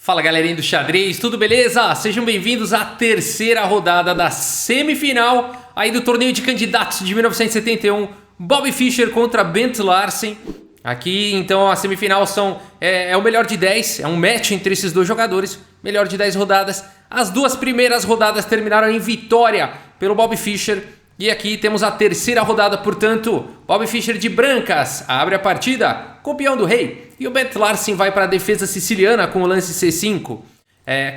Fala galerinha do xadrez, tudo beleza? Sejam bem-vindos à terceira rodada da semifinal aí do torneio de candidatos de 1971, Bobby Fischer contra Bent Larsen. Aqui então a semifinal é o melhor de 10, é um match entre esses dois jogadores, melhor de 10 rodadas. As duas primeiras rodadas terminaram em vitória pelo Bobby Fischer. E aqui temos a terceira rodada, portanto, Bobby Fischer de brancas abre a partida com o peão do rei. E o Bent Larsen vai para a defesa siciliana com o lance C5.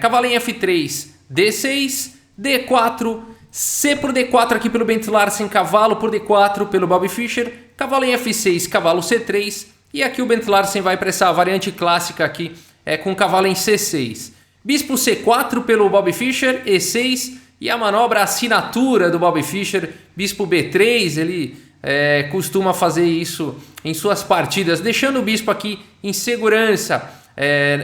Cavalo em F3, D6, D4, C por D4 aqui pelo Bent Larsen, cavalo por D4 pelo Bobby Fischer, cavalo em F6, cavalo C3. E aqui o Bent Larsen vai para essa variante clássica aqui com cavalo em C6. Bispo C4 pelo Bobby Fischer, E6. E a manobra, a assinatura do Bobby Fischer, bispo B3, ele costuma fazer isso em suas partidas, deixando o bispo aqui em segurança.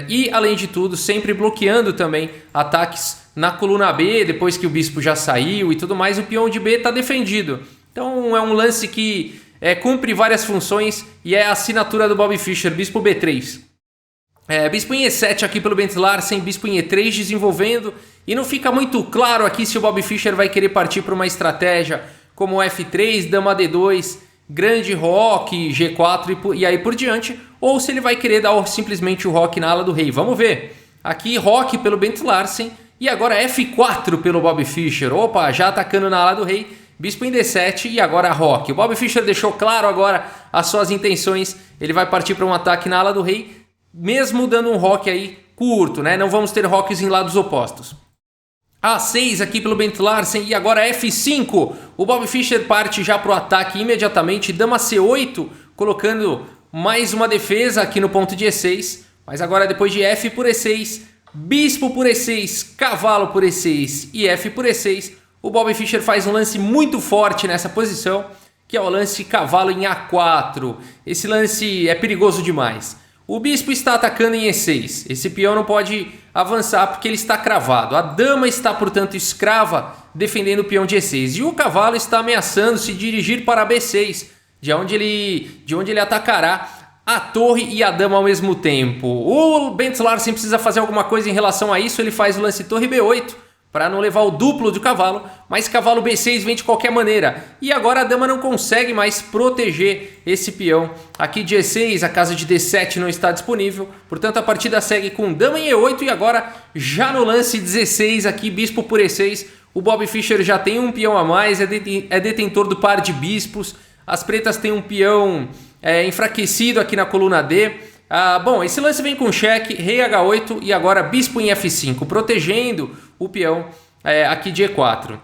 E, além de tudo, sempre bloqueando também ataques na coluna B, depois que o bispo já saiu e tudo mais, o peão de B está defendido. Então é um lance que cumpre várias funções e é a assinatura do Bobby Fischer, bispo B3. Bispo em E7 aqui pelo Bent Larsen, bispo em E3 desenvolvendo. E não fica muito claro aqui se o Bobby Fischer vai querer partir para uma estratégia como F3, dama D2, grande roque, G4 e aí por diante. Ou se ele vai querer dar simplesmente o roque na ala do rei. Vamos ver. Aqui roque pelo Bent Larsen e agora F4 pelo Bobby Fischer. Opa, já atacando na ala do rei. Bispo em D7 e agora roque. O Bobby Fischer deixou claro agora as suas intenções. Ele vai partir para um ataque na ala do rei, mesmo dando um roque aí curto, né? Não vamos ter roques em lados opostos. A6 aqui pelo Bent Larsen e agora F5. O Bobby Fischer parte já para o ataque imediatamente. Dama C8, colocando mais uma defesa aqui no ponto de E6. Mas agora depois de F por E6, bispo por E6, cavalo por E6 e F por E6, o Bobby Fischer faz um lance muito forte nessa posição, que é o lance cavalo em A4. Esse lance é perigoso demais. O bispo está atacando em E6. Esse peão não pode avançar porque ele está cravado. A dama está, portanto, escrava, defendendo o peão de E6. E o cavalo está ameaçando se dirigir para B6, de onde ele atacará a torre e a dama ao mesmo tempo. O Bent Larsen precisa fazer alguma coisa em relação a isso. Ele faz o lance torre B8 para não levar o duplo do cavalo, mas cavalo B6 vem de qualquer maneira. E agora a dama não consegue mais proteger esse peão. Aqui de E6, a casa de D7 não está disponível, portanto a partida segue com dama em E8 e agora já no lance 16 aqui, bispo por E6. O Bobby Fischer já tem um peão a mais, é detentor do par de bispos. As pretas têm um peão enfraquecido aqui na coluna D. Bom, esse lance vem com cheque, rei H8 e agora bispo em F5, protegendo o peão aqui de E4.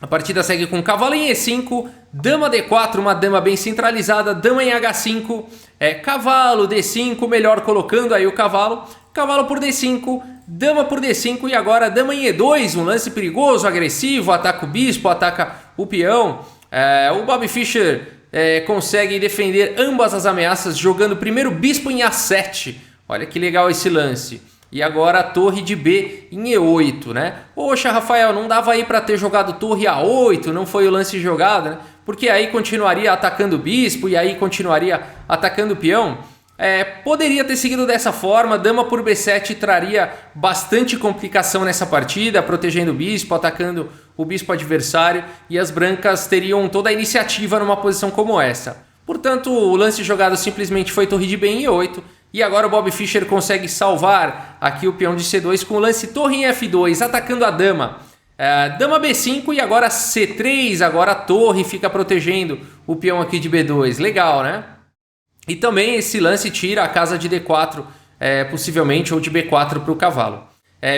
A partida segue com cavalo em E5, dama D4, uma dama bem centralizada, dama em H5, cavalo D5, melhor colocando aí o cavalo, cavalo por D5, dama por D5 e agora dama em E2, um lance perigoso, agressivo, ataca o bispo, ataca o peão. O Bobby Fischer consegue defender ambas as ameaças jogando primeiro bispo em A7. Olha que legal esse lance. E agora a torre de B em E8, né? Poxa, Rafael, não dava aí para ter jogado torre A8, não foi o lance jogado, né? Porque aí continuaria atacando o bispo e aí continuaria atacando o peão. Poderia ter seguido dessa forma, dama por B7 traria bastante complicação nessa partida, protegendo o bispo, atacando o bispo adversário, e as brancas teriam toda a iniciativa numa posição como essa. Portanto, o lance jogado simplesmente foi torre de B em E8, e agora o Bobby Fischer consegue salvar aqui o peão de C2 com o lance torre em F2, atacando a dama. Dama B5 e agora C3, agora a torre fica protegendo o peão aqui de B2, legal, né? E também esse lance tira a casa de D4, possivelmente, ou de B4 para o cavalo.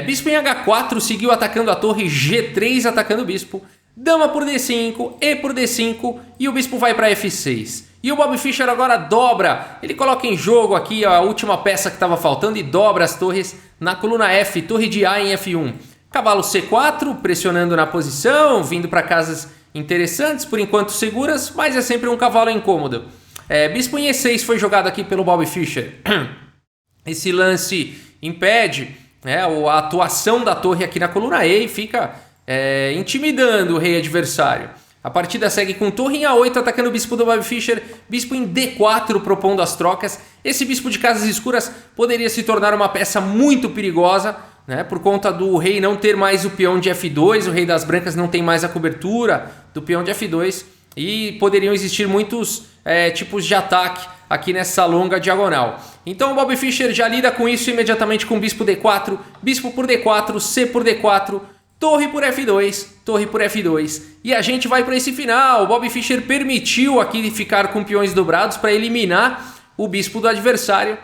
Bispo em H4 seguiu atacando a torre, G3 atacando o bispo. Dama por D5, E por D5 e o bispo vai para F6. E o Bobby Fischer agora dobra, ele coloca em jogo aqui a última peça que estava faltando e dobra as torres na coluna F, torre de A em F1. Cavalo C4, pressionando na posição, vindo para casas interessantes, por enquanto seguras, mas é sempre um cavalo incômodo. Bispo em E6 foi jogado aqui pelo Bobby Fischer. Esse lance impede a atuação da torre aqui na coluna E e fica intimidando o rei adversário. A partida segue com torre em A8 atacando o bispo do Bobby Fischer, bispo em D4 propondo as trocas. Esse bispo de casas escuras poderia se tornar uma peça muito perigosa, né, por conta do rei não ter mais o peão de F2, o rei das brancas não tem mais a cobertura do peão de F2 e poderiam existir muitos tipos de ataque aqui nessa longa diagonal. Então o Bobby Fischer já lida com isso imediatamente com bispo D4, bispo por D4, C por D4, torre por F2, torre por F2. E a gente vai para esse final. O Bobby Fischer permitiu aqui ficar com peões dobrados para eliminar o bispo do adversário.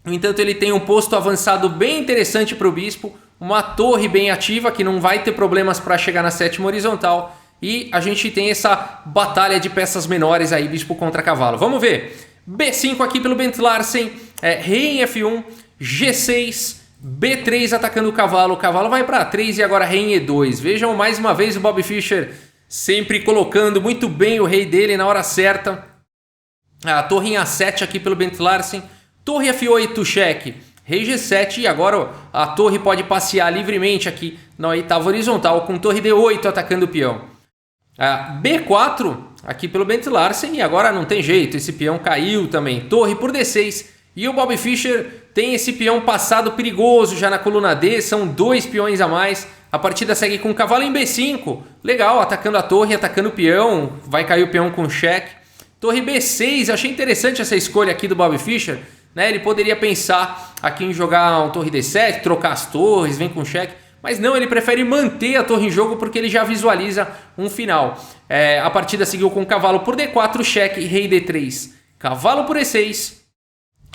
No entanto, ele tem um posto avançado bem interessante para o bispo, uma torre bem ativa que não vai ter problemas para chegar na sétima horizontal. E a gente tem essa batalha de peças menores aí, bispo contra cavalo. Vamos ver. B5 aqui pelo Bent Larsen, rei em F1, G6, B3 atacando o cavalo vai para 3 e agora rei em E2. Vejam mais uma vez o Bobby Fischer sempre colocando muito bem o rei dele na hora certa. A torre em A7 aqui pelo Bent Larsen, torre F8 cheque, rei G7 e agora a torre pode passear livremente aqui na oitava horizontal com torre D8 atacando o peão. B4 aqui pelo Bent Larsen e agora não tem jeito, esse peão caiu também, torre por D6 e o Bobby Fischer tem esse peão passado perigoso já na coluna D, são 2 peões a mais. A partida segue com o cavalo em B5, legal, atacando a torre, atacando o peão, vai cair o peão com cheque. Torre B6, achei interessante essa escolha aqui do Bobby Fischer, né? Ele poderia pensar aqui em jogar um torre D7, trocar as torres, vem com cheque, mas não, ele prefere manter a torre em jogo porque ele já visualiza um final. A partida seguiu com cavalo por D4, cheque e rei D3. Cavalo por E6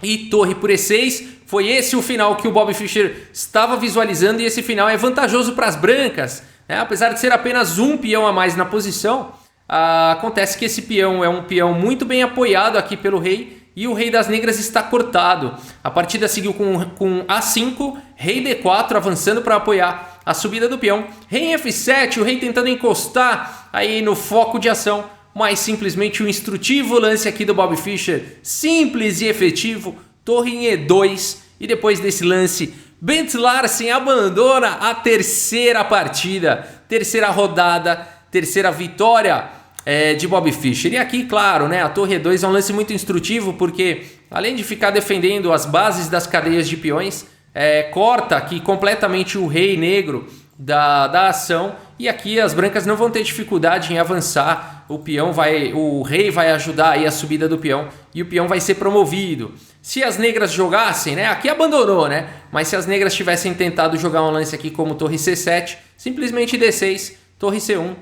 e torre por E6. Foi esse o final que o Bobby Fischer estava visualizando e esse final é vantajoso para as brancas, né? Apesar de ser apenas um peão a mais na posição, acontece que esse peão é um peão muito bem apoiado aqui pelo rei e o rei das negras está cortado. A partida seguiu com A5, rei D4 avançando para apoiar a subida do peão. Rei em F7, o rei tentando encostar aí no foco de ação, mas simplesmente um instrutivo lance aqui do Bobby Fischer, simples e efetivo, torre em E2 e depois desse lance, Bent Larsen abandona a terceira partida, terceira rodada, terceira vitória de Bobby Fischer. E aqui, claro, né, a torre E2 é um lance muito instrutivo porque além de ficar defendendo as bases das cadeias de peões, corta aqui completamente o rei negro da ação e aqui as brancas não vão ter dificuldade em avançar. O rei vai ajudar aí a subida do peão e o peão vai ser promovido. Se as negras jogassem, né, aqui abandonou, né, mas se as negras tivessem tentado jogar um lance aqui como torre C7, simplesmente D6, torre C1,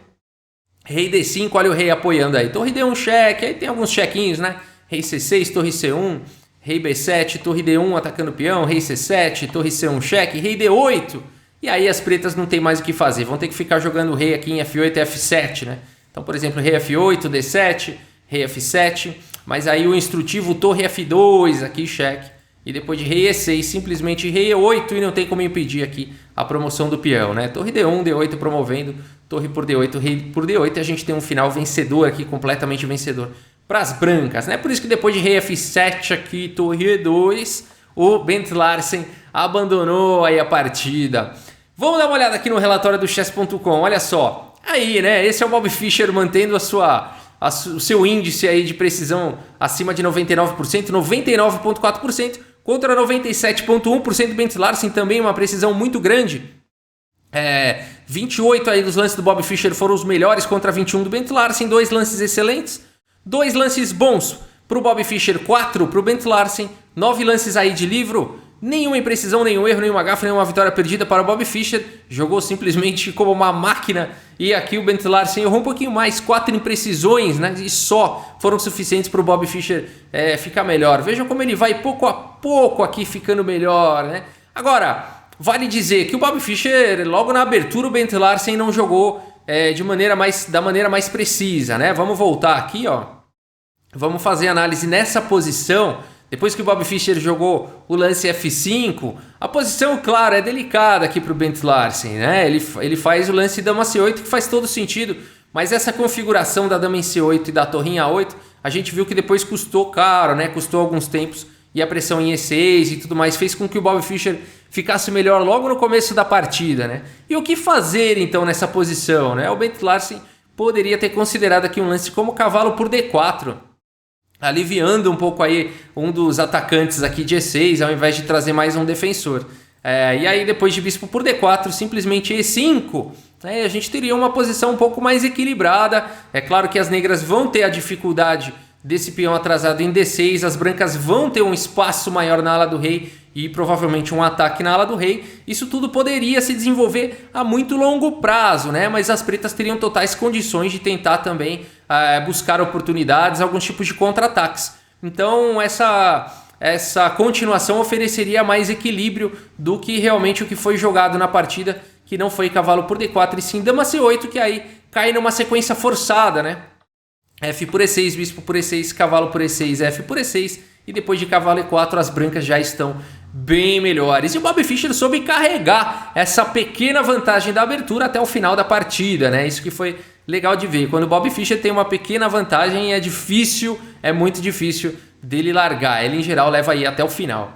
rei D5, olha o rei apoiando aí, torre D1 cheque, aí tem alguns chequinhos, né, rei C6, torre C1, rei B7, torre D1 atacando o peão, rei C7, torre C1 cheque, rei D8, e aí as pretas não tem mais o que fazer, vão ter que ficar jogando o rei aqui em F8 e F7, né, então por exemplo rei F8, D7, rei F7, mas aí o instrutivo torre F2 aqui cheque, e depois de rei E6 simplesmente rei E8 e não tem como impedir aqui a promoção do peão, né, torre D1, D8 promovendo, torre por D8, rei por D8 e a gente tem um final vencedor aqui, completamente vencedor para as brancas, né? Por isso que depois de rei F7 aqui, torre E2, o Bent Larsen abandonou aí a partida. Vamos dar uma olhada aqui no relatório do chess.com, olha só. Aí, né? Esse é o Bobby Fischer mantendo o seu índice aí de precisão acima de 99%, 99,4% contra 97,1% do Bent Larsen, também uma precisão muito grande. 28 aí dos lances do Bobby Fischer foram os melhores contra 21 do Bent Larsen, 2 lances excelentes, 2 lances bons para o Bobby Fischer, 4 para o Bent Larsen, 9 lances aí de livro, nenhuma imprecisão, nenhum erro, nenhuma gafe, nenhuma vitória perdida para o Bobby Fischer, jogou simplesmente como uma máquina e aqui o Bent Larsen errou um pouquinho mais, 4 imprecisões, né, e só foram suficientes para o Bobby Fischer ficar melhor. Vejam como ele vai pouco a pouco aqui ficando melhor, né? Agora, vale dizer que o Bobby Fischer, logo na abertura, o Bent Larsen não jogou da maneira mais precisa, né? Vamos voltar aqui, ó. Vamos fazer análise nessa posição. Depois que o Bobby Fischer jogou o lance F5, a posição, claro, é delicada aqui para o Bent Larsen, né? Ele faz o lance dama C8, que faz todo sentido, mas essa configuração da dama em C8 e da torre em A8, a gente viu que depois custou caro, né? Custou alguns tempos. E a pressão em E6 e tudo mais fez com que o Bobby Fischer ficasse melhor logo no começo da partida, né? E o que fazer então nessa posição, né? O Bent Larsen poderia ter considerado aqui um lance como cavalo por D4, aliviando um pouco aí um dos atacantes aqui de E6, ao invés de trazer mais um defensor. E aí depois de bispo por D4, simplesmente E5, a gente teria uma posição um pouco mais equilibrada. É claro que as negras vão ter a dificuldade desse peão atrasado em D6, as brancas vão ter um espaço maior na ala do rei e provavelmente um ataque na ala do rei. Isso tudo poderia se desenvolver a muito longo prazo, né? Mas as pretas teriam totais condições de tentar também buscar oportunidades, alguns tipos de contra-ataques. Então essa continuação ofereceria mais equilíbrio do que realmente o que foi jogado na partida, que não foi cavalo por D4 e sim dama C8, que aí cai numa sequência forçada, né? F por E6, bispo por E6, cavalo por E6, F por E6, e depois de cavalo E4 as brancas já estão bem melhores. E o Bobby Fischer soube carregar essa pequena vantagem da abertura até o final da partida, né? Isso que foi legal de ver. Quando o Bobby Fischer tem uma pequena vantagem, é muito difícil dele largar. Ele, em geral, leva aí até o final.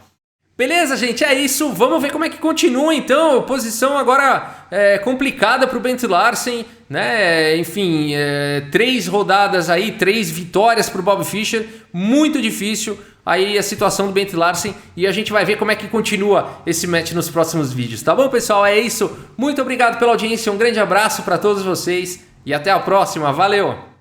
Beleza, gente? É isso. Vamos ver como é que continua, então. Posição agora complicada para o Bent Larsen, né? Enfim, 3 rodadas aí, 3 vitórias para o Bobby Fischer. Muito difícil aí a situação do Bent Larsen. E a gente vai ver como é que continua esse match nos próximos vídeos. Tá bom, pessoal? É isso. Muito obrigado pela audiência. Um grande abraço para todos vocês. E até a próxima. Valeu!